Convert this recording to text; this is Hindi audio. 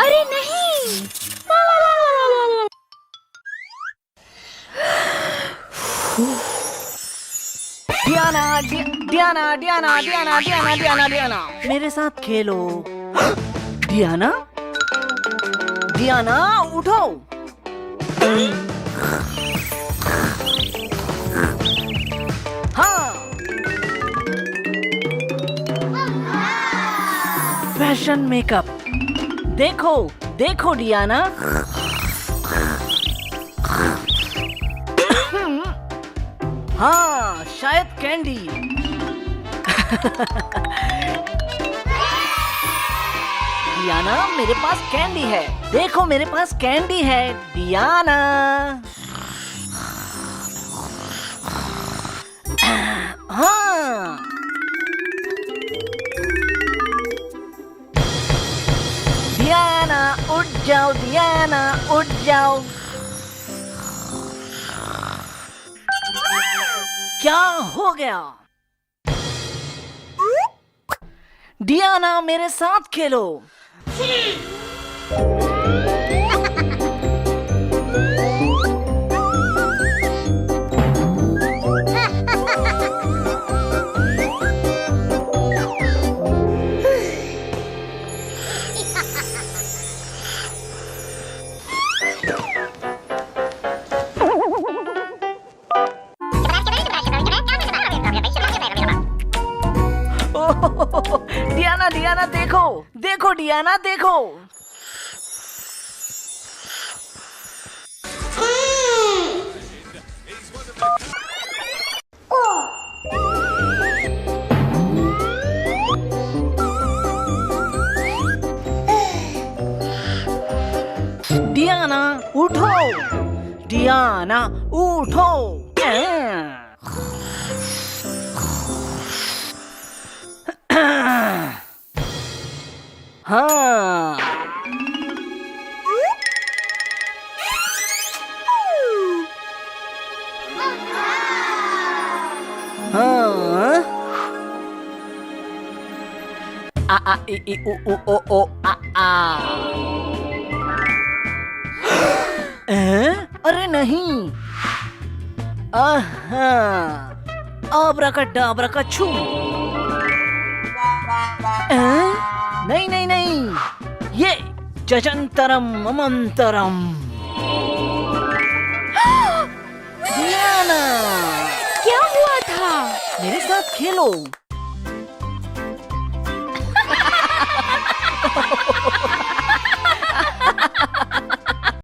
अरे नहीं। Diana, Diana, Diana, Diana, Diana, Diana, Diana, मेरे साथ खेलो। डियाना, डियाना, उठो। हाँ, फैशन मेकअप। देखो, देखो डियाना। हाँ, शायद कैंडी। डियाना, मेरे पास कैंडी है। देखो, मेरे पास कैंडी है। डियाना। हाँ। डियाना, उठ जाओ। डियाना, उठ जाओ। क्या हो गया? डियाना, मेरे साथ खेलो। डियाना, डियाना, देखो, देखो डियाना, देखो। डियाना, उठो। डियाना, उठो। हाँ। हाँ। आ आ इ इ उ उ ओ ओ आ आ। अरे नहीं। आहा। आब्राकाडाब्रा का छू। नहीं नहीं नहीं, ये जजंतरम ममंतरम। डियाना, क्या हुआ था? मेरे साथ खेलो।